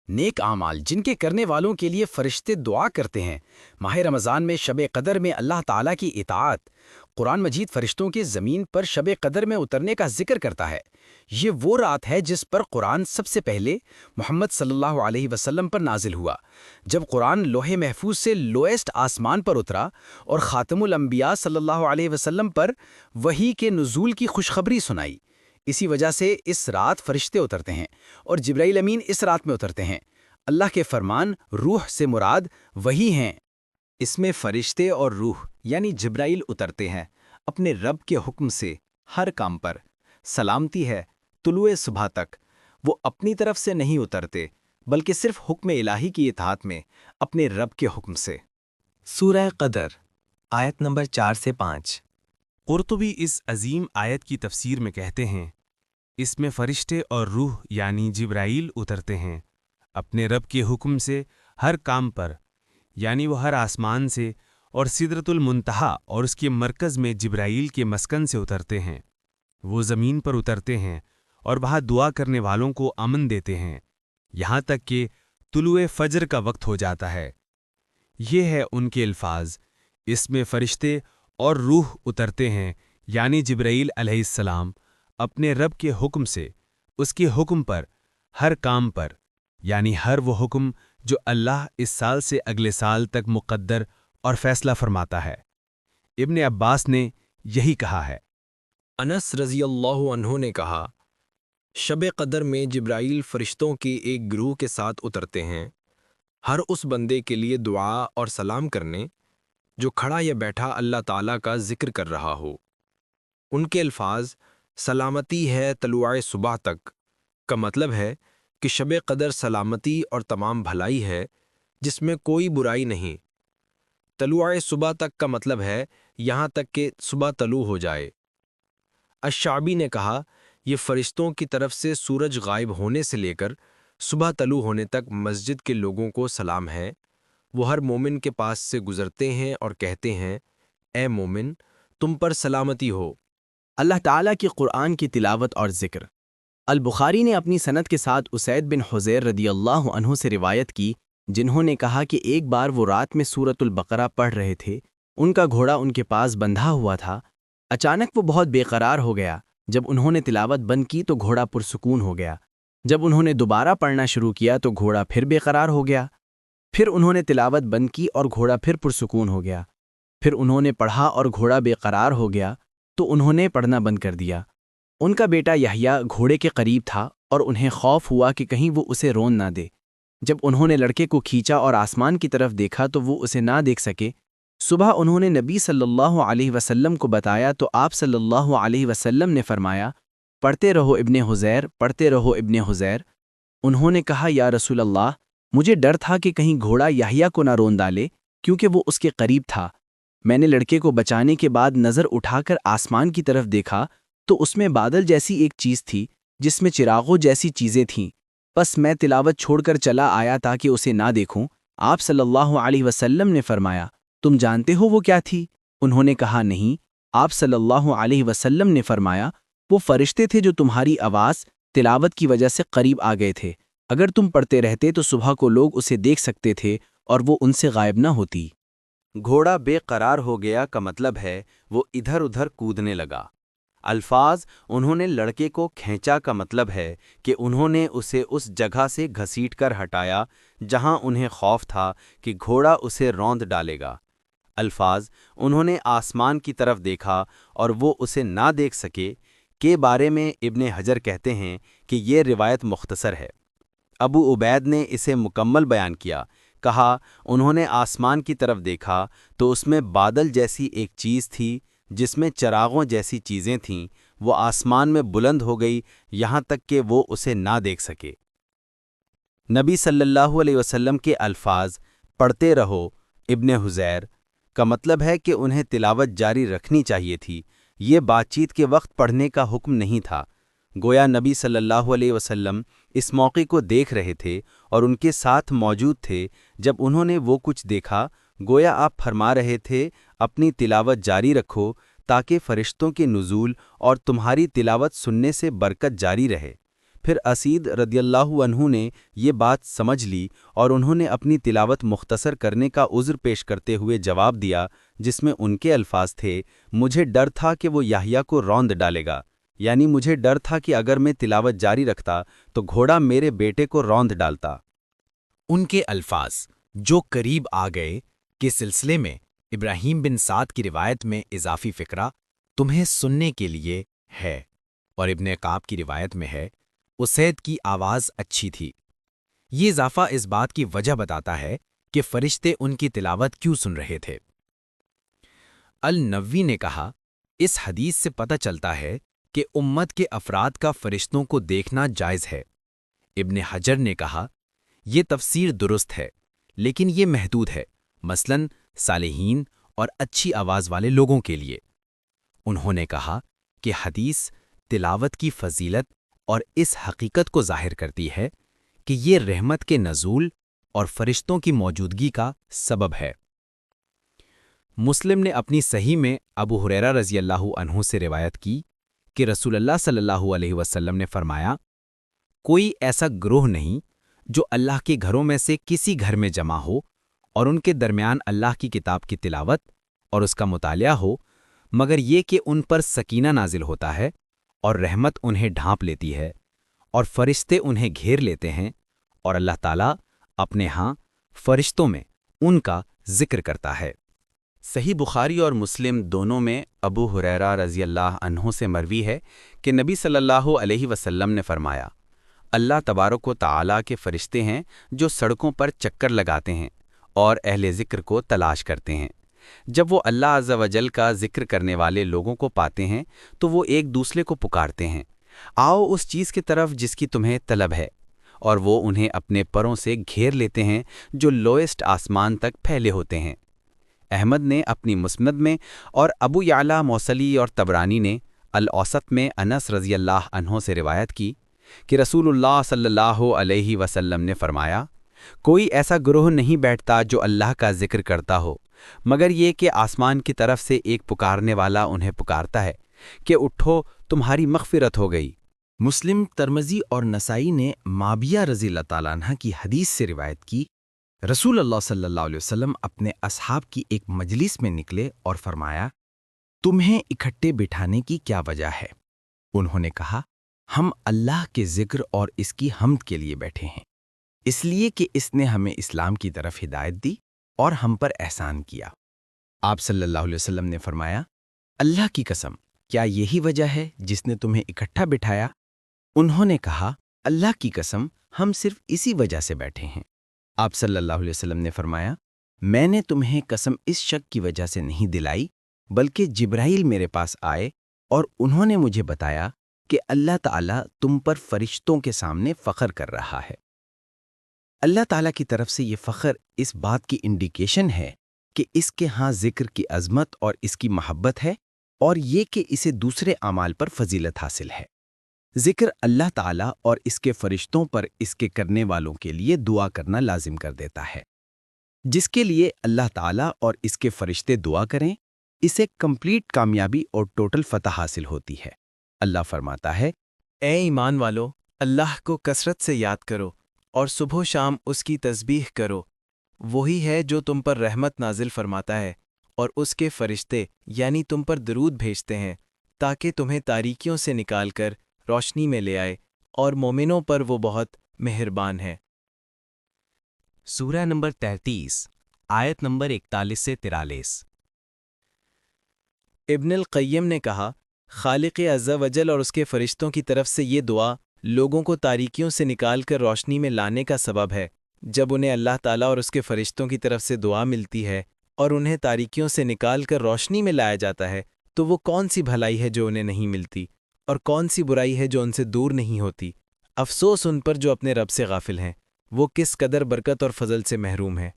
نیک اعمال جن کے کرنے والوں کے لیے فرشتے دعا کرتے ہیں۔ ماہ رمضان میں شب قدر میں اللہ تعالیٰ کی اطاعت۔ قرآن مجید فرشتوں کے زمین پر شب قدر میں اترنے کا ذکر کرتا ہے۔ یہ وہ رات ہے جس پر قرآن سب سے پہلے محمد صلی اللہ علیہ وسلم پر نازل ہوا۔ جب قرآن لوح محفوظ سے لوئسٹ آسمان پر اترا اور خاتم الانبیاء صلی اللہ علیہ وسلم پر وحی کے نزول کی خوشخبری سنائی۔ اسی وجہ سے اس رات فرشتے اترتے ہیں اور جبرائیل امین اس رات میں اترتے ہیں۔ اللہ کے فرمان روح سے مراد وحی ہیں۔ اس میں فرشتے اور روح یعنی جبرائیل اترتے ہیں اپنے رب کے حکم سے ہر کام پر۔ سلامتی ہے طلوع صبح تک۔ وہ اپنی طرف سے نہیں اترتے بلکہ صرف حکم الہی کی اطاعت میں اپنے رب کے حکم سے۔ سورہ قدر آیت نمبر 4 سے 5۔ قرطبی اس عظیم آیت کی تفسیر میں کہتے ہیں، اس میں فرشتے اور روح یعنی جبرائیل اترتے ہیں اپنے رب کے حکم سے ہر کام پر، یعنی وہ ہر آسمان سے اور سدرۃ المنتہا اور اس کے مرکز میں جبرائیل کے مسکن سے اترتے ہیں۔ وہ زمین پر اترتے ہیں اور وہاں دعا کرنے والوں کو امن دیتے ہیں یہاں تک کہ طلوع فجر کا وقت ہو جاتا ہے۔ یہ ہے ان کے الفاظ، اس میں فرشتے اور روح اترتے ہیں یعنی جبرائیل علیہ السلام اپنے رب کے حکم سے، اس کے حکم پر، ہر کام پر، یعنی ہر وہ حکم جو اللہ اس سال سے اگلے سال تک مقدر اور فیصلہ فرماتا ہے۔ ابن عباس نے یہی کہا ہے۔ انس رضی اللہ عنہ نے کہا، شب قدر میں جبرائیل فرشتوں کی ایک گروہ کے ساتھ اترتے ہیں، ہر اس بندے کے لیے دعا اور سلام کرنے جو کھڑا یا بیٹھا اللہ تعالیٰ کا ذکر کر رہا ہو۔ ان کے الفاظ سلامتی ہے طلوع صبح تک کا مطلب ہے کہ شب قدر سلامتی اور تمام بھلائی ہے جس میں کوئی برائی نہیں۔ طلوع صبح تک کا مطلب ہے یہاں تک کہ صبح طلوع ہو جائے۔ الشعبی نے کہا، یہ فرشتوں کی طرف سے سورج غائب ہونے سے لے کر صبح طلوع ہونے تک مسجد کے لوگوں کو سلام ہے۔ وہ ہر مومن کے پاس سے گزرتے ہیں اور کہتے ہیں، اے مومن تم پر سلامتی ہو۔ اللہ تعالیٰ کی قرآن کی تلاوت اور ذکر۔ البخاری نے اپنی سند کے ساتھ اسید بن حضیر رضی اللہ عنہ سے روایت کی، جنہوں نے کہا کہ ایک بار وہ رات میں سورۃ البقرہ پڑھ رہے تھے، ان کا گھوڑا ان کے پاس بندھا ہوا تھا۔ اچانک وہ بہت بے قرار ہو گیا۔ جب انہوں نے تلاوت بند کی تو گھوڑا پرسکون ہو گیا۔ جب انہوں نے دوبارہ پڑھنا شروع کیا تو گھوڑا پھر بے قرار ہو گیا۔ پھر انہوں نے تلاوت بند کی اور گھوڑا پھر پرسکون ہو گیا۔ پھر انہوں نے پڑھا اور گھوڑا بے قرار ہو گیا تو انہوں نے پڑھنا بند کر دیا۔ ان کا بیٹا یحییٰ گھوڑے کے قریب تھا اور انہیں خوف ہوا کہ کہیں وہ اسے رون نہ دے۔ جب انہوں نے لڑکے کو کھینچا اور آسمان کی طرف دیکھا تو وہ اسے نہ دیکھ سکے۔ صبح انہوں نے نبی صلی اللہ علیہ وسلم کو بتایا تو آپ صلی اللہ علیہ وسلم نے فرمایا، پڑھتے رہو ابن حذیر، پڑھتے رہو ابن حذیر۔ انہوں نے کہا، یا رسول اللہ، مجھے ڈر تھا کہ کہیں گھوڑا یحییٰ کو نہ رون ڈالے کیونکہ وہ اس کے قریب تھا۔ میں نے لڑکے کو بچانے کے بعد نظر اٹھا کر آسمان کی طرف دیکھا تو اس میں بادل جیسی ایک چیز تھی جس میں چراغوں جیسی چیزیں تھیں، بس میں تلاوت چھوڑ کر چلا آیا تاکہ اسے نہ دیکھوں۔ آپ صلی اللہ علیہ وسلم نے فرمایا، تم جانتے ہو وہ کیا تھی؟ انہوں نے کہا، نہیں۔ آپ صلی اللہ علیہ وسلم نے فرمایا، وہ فرشتے تھے جو تمہاری آواز تلاوت کی وجہ سے قریب آ گئے تھے۔ اگر تم پڑھتے رہتے تو صبح کو لوگ اسے دیکھ سکتے تھے اور وہ ان سے غائب نہ ہوتی۔ گھوڑا بے قرار ہو گیا کا مطلب ہے وہ ادھر ادھر کودنے لگا۔ الفاظ انہوں نے لڑکے کو کھینچا کا مطلب ہے کہ انہوں نے اسے اس جگہ سے گھسیٹ کر ہٹایا جہاں انہیں خوف تھا کہ گھوڑا اسے روند ڈالے گا۔ الفاظ انہوں نے آسمان کی طرف دیکھا اور وہ اسے نہ دیکھ سکے کے بارے میں ابن حجر کہتے ہیں کہ یہ روایت مختصر ہے۔ ابو عبید نے اسے مکمل بیان کیا، کہا انہوں نے آسمان کی طرف دیکھا تو اس میں بادل جیسی ایک چیز تھی جس میں چراغوں جیسی چیزیں تھیں، وہ آسمان میں بلند ہو گئی یہاں تک کہ وہ اسے نہ دیکھ سکے۔ نبی صلی اللہ علیہ وسلم کے الفاظ پڑھتے رہو ابن حذیر کا مطلب ہے کہ انہیں تلاوت جاری رکھنی چاہیے تھی۔ یہ بات چیت کے وقت پڑھنے کا حکم نہیں تھا۔ گویا نبی صلی اللہ علیہ وسلم اس موقع کو دیکھ رہے تھے اور ان کے ساتھ موجود تھے جب انہوں نے وہ کچھ دیکھا۔ گویا آپ فرما رہے تھے، اپنی تلاوت جاری رکھو تاکہ فرشتوں کے نزول اور تمہاری تلاوت سننے سے برکت جاری رہے۔ پھر اسید رضی اللہ عنہ نے یہ بات سمجھ لی اور انہوں نے اپنی تلاوت مختصر کرنے کا عذر پیش کرتے ہوئے جواب دیا، جس میں ان کے الفاظ تھے، مجھے ڈر تھا کہ وہ یحییٰ کو روند ڈالے گا، یعنی مجھے ڈر تھا کہ اگر میں تلاوت جاری رکھتا تو گھوڑا میرے بیٹے کو روند ڈالتا۔ ان کے الفاظ جو قریب آ گئے کے سلسلے میں ابراہیم بن سعد کی روایت میں اضافی فقرہ تمہیں سننے کے لیے ہے، اور ابن قاب کی روایت میں ہے اسید کی آواز اچھی تھی۔ یہ اضافہ اس بات کی وجہ بتاتا ہے کہ فرشتے ان کی تلاوت کیوں سن رہے تھے۔ النووی نے کہا، اس حدیث سے پتہ چلتا ہے کہ امت کے افراد کا فرشتوں کو دیکھنا جائز ہے۔ ابن حجر نے کہا، یہ تفسیر درست ہے، لیکن یہ محدود ہے، مثلاً صالحین اور اچھی آواز والے لوگوں کے لیے۔ انہوں نے کہا کہ حدیث تلاوت کی فضیلت اور اس حقیقت کو ظاہر کرتی ہے کہ یہ رحمت کے نزول اور فرشتوں کی موجودگی کا سبب ہے۔ مسلم نے اپنی صحیح میں ابو ہریرہ رضی اللہ عنہ سے روایت کی کہ رسول اللہ صلی اللہ علیہ وسلم نے فرمایا، کوئی ایسا گروہ نہیں جو اللہ کے گھروں میں سے کسی گھر میں جمع ہو اور ان کے درمیان اللہ کی کتاب کی تلاوت اور اس کا مطالعہ ہو، مگر یہ کہ ان پر سکینہ نازل ہوتا ہے اور رحمت انہیں ڈھانپ لیتی ہے اور فرشتے انہیں گھیر لیتے ہیں، اور اللہ تعالیٰ اپنے ہاں فرشتوں میں ان کا ذکر کرتا ہے۔ صحیح بخاری اور مسلم دونوں میں ابو ہریرہ رضی اللہ عنہ سے مروی ہے کہ نبی صلی اللہ علیہ وسلم نے فرمایا، اللہ تبارک و تعالیٰ کے فرشتے ہیں جو سڑکوں پر چکر لگاتے ہیں اور اہل ذکر کو تلاش کرتے ہیں۔ جب وہ اللہ عز و جل کا ذکر کرنے والے لوگوں کو پاتے ہیں تو وہ ایک دوسرے کو پکارتے ہیں، آؤ اس چیز کی طرف جس کی تمہیں طلب ہے، اور وہ انہیں اپنے پروں سے گھیر لیتے ہیں جو لوئسٹ آسمان تک پھیلے ہوتے ہیں۔ احمد نے اپنی مسند میں اور ابو یعلا موصلی اور طبرانی نے الاوسط میں انس رضی اللہ عنہ سے روایت کی کہ رسول اللہ صلی اللہ علیہ وسلم نے فرمایا، کوئی ایسا گروہ نہیں بیٹھتا جو اللہ کا ذکر کرتا ہو، مگر یہ کہ آسمان کی طرف سے ایک پکارنے والا انہیں پکارتا ہے کہ اٹھو تمہاری مغفرت ہو گئی۔ مسلم، ترمذی اور نسائی نے معاویہ رضی اللہ تعالیٰ عنہ کی حدیث سے روایت کی، رسول اللہ صلی اللہ علیہ وسلم اپنے اصحاب کی ایک مجلس میں نکلے اور فرمایا، تمہیں اکٹھے بٹھانے کی کیا وجہ ہے؟ انہوں نے کہا، ہم اللہ کے ذکر اور اس کی حمد کے لیے بیٹھے ہیں، اس لیے کہ اس نے ہمیں اسلام کی طرف ہدایت دی اور ہم پر احسان کیا۔ آپ صلی اللہ علیہ وسلم نے فرمایا، اللہ کی قسم، کیا یہی وجہ ہے جس نے تمہیں اکٹھا بٹھایا؟ انہوں نے کہا، اللہ کی قسم، ہم صرف اسی وجہ سے بیٹھے ہیں۔ آپ صلی اللہ علیہ وسلم نے فرمایا، میں نے تمہیں قسم اس شک کی وجہ سے نہیں دلائی، بلکہ جبرائیل میرے پاس آئے اور انہوں نے مجھے بتایا کہ اللہ تعالیٰ تم پر فرشتوں کے سامنے فخر کر رہا ہے۔ اللہ تعالیٰ کی طرف سے یہ فخر اس بات کی انڈیکیشن ہے کہ اس کے ہاں ذکر کی عظمت اور اس کی محبت ہے، اور یہ کہ اسے دوسرے اعمال پر فضیلت حاصل ہے۔ ذکر اللہ تعالیٰ اور اس کے فرشتوں پر اس کے کرنے والوں کے لیے دعا کرنا لازم کر دیتا ہے۔ جس کے لیے اللہ تعالیٰ اور اس کے فرشتے دعا کریں، اسے کمپلیٹ کامیابی اور ٹوٹل فتح حاصل ہوتی ہے۔ اللہ فرماتا ہے، اے ایمان والو، اللہ کو کثرت سے یاد کرو اور صبح و شام اس کی تسبیح کرو، وہی ہے جو تم پر رحمت نازل فرماتا ہے اور اس کے فرشتے یعنی تم پر درود بھیجتے ہیں تاکہ تمہیں تاریکیوں سے نکال کر روشنی میں لے آئے، اور مومنوں پر وہ بہت مہربان ہے۔ سورہ نمبر 33 آیت نمبر 41 سے 43۔ ابن القیم نے کہا، خالق عز و جل اور اس کے فرشتوں کی طرف سے یہ دعا لوگوں کو تاریکیوں سے نکال کر روشنی میں لانے کا سبب ہے۔ جب انہیں اللہ تعالیٰ اور اس کے فرشتوں کی طرف سے دعا ملتی ہے اور انہیں تاریکیوں سے نکال کر روشنی میں لایا جاتا ہے، تو وہ کون سی بھلائی ہے جو انہیں نہیں ملتی، اور کون سی برائی ہے جو ان سے دور نہیں ہوتی۔ افسوس ان پر جو اپنے رب سے غافل ہیں، وہ کس قدر برکت اور فضل سے محروم ہیں۔